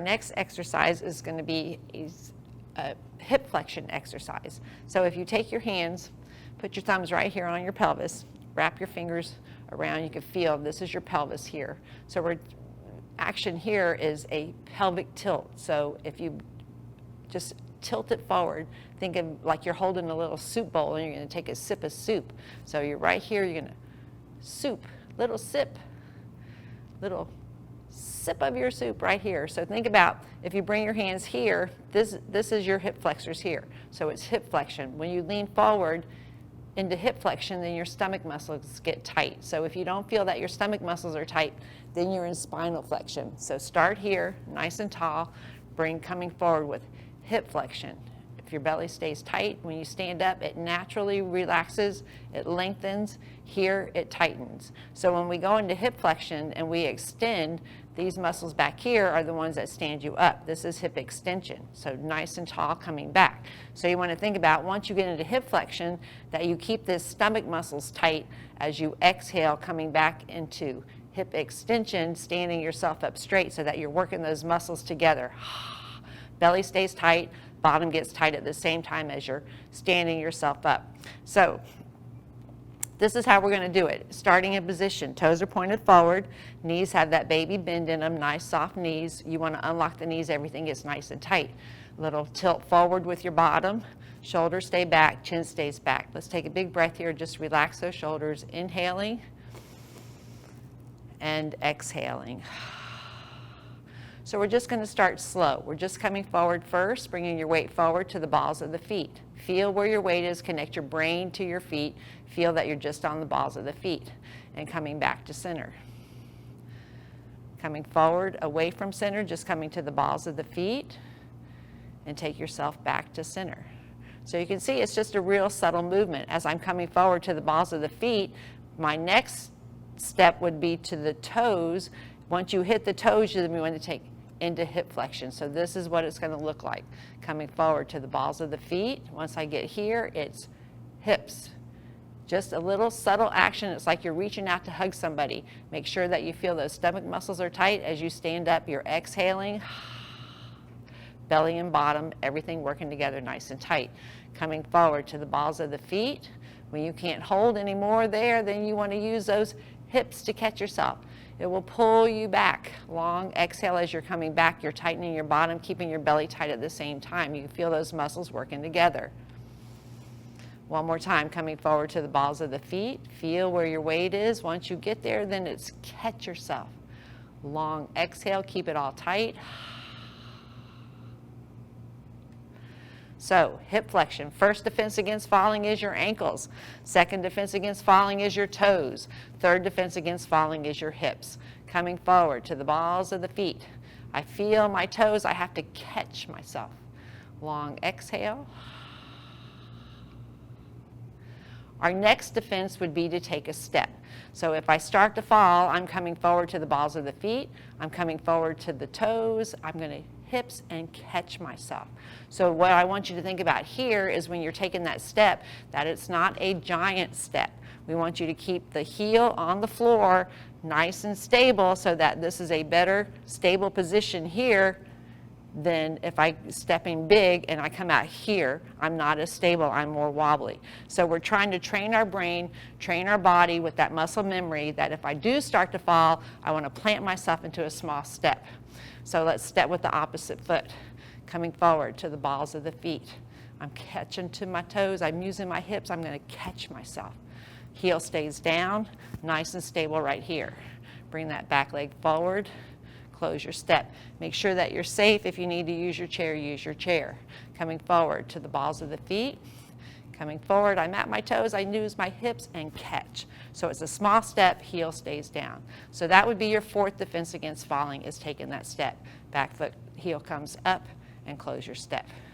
next exercise is going to be a hip flexion exercise. So if you take your hands, put your thumbs right here on your pelvis, wrap your fingers around, you can feel this is your pelvis here. So action here is a pelvic tilt. So if you just tilt it forward, think of like you're holding a little soup bowl and you're going to take a sip of soup. So you're right here, you're going to soup, little sip of your soup right here. So think about if you bring your hands here, this is your hip flexors here. So it's hip flexion. When you lean forward into hip flexion, then your stomach muscles get tight. So if you don't feel that your stomach muscles are tight, then you're in spinal flexion. So start here, nice and tall, coming forward with hip flexion. If your belly stays tight, when you stand up, it naturally relaxes, it lengthens. Here, it tightens. So when we go into hip flexion and we extend, these muscles back here are the ones that stand you up. This is hip extension. So nice and tall coming back. So you want to think about once you get into hip flexion that you keep this stomach muscles tight as you exhale coming back into hip extension, standing yourself up straight so that you're working those muscles together. Belly stays tight, bottom gets tight at the same time as you're standing yourself up. So this is how we're going to do it. Starting in position, toes are pointed forward, knees have that baby bend in them, nice soft knees. You want to unlock the knees, everything gets nice and tight. Little tilt forward with your bottom, shoulders stay back, chin stays back. Let's take a big breath here, just relax those shoulders, inhaling and exhaling. So we're just going to start slow. We're just coming forward first, bringing your weight forward to the balls of the feet. Feel where your weight is, connect your brain to your feet. Feel that you're just on the balls of the feet and coming back to center. Coming forward, away from center, just coming to the balls of the feet and take yourself back to center. So you can see it's just a real subtle movement. As I'm coming forward to the balls of the feet, my next step would be to the toes. Once you hit the toes, you want to take into hip flexion. So this is what it's going to look like. Coming forward to the balls of the feet. Once I get here, it's hips. Just a little subtle action. It's like you're reaching out to hug somebody. Make sure that you feel those stomach muscles are tight. As you stand up, you're exhaling. Belly and bottom, everything working together nice and tight. Coming forward to the balls of the feet. When you can't hold anymore there, then you want to use those hips to catch yourself. It will pull you back. Long exhale as you're coming back. You're tightening your bottom, keeping your belly tight at the same time. You can feel those muscles working together. One more time, coming forward to the balls of the feet. Feel where your weight is. Once you get there, then it's catch yourself. Long exhale, keep it all tight. So, hip flexion. First defense against falling is your ankles. Second defense against falling is your toes. Third defense against falling is your hips. Coming forward to the balls of the feet. I feel my toes. I have to catch myself. Long exhale. Our next defense would be to take a step. So if I start to fall, I'm coming forward to the balls of the feet. I'm coming forward to the toes. I'm going to hips and catch myself. So what I want you to think about here is when you're taking that step, that it's not a giant step. We want you to keep the heel on the floor nice and stable so that this is a better stable position here than if I'm stepping big and I come out here. I'm not as stable, I'm more wobbly. So we're trying to train our brain, train our body with that muscle memory that if I do start to fall, I want to plant myself into a small step. So let's step with the opposite foot, coming forward to the balls of the feet. I'm catching to my toes, I'm using my hips, I'm going to catch myself. Heel stays down, nice and stable right here. Bring that back leg forward, close your step. Make sure that you're safe. If you need to use your chair, use your chair. Coming forward to the balls of the feet. Coming forward, I'm at my toes, I use my hips and catch. So it's a small step, heel stays down. So that would be your fourth defense against falling, is taking that step. Back foot, heel comes up and close your step.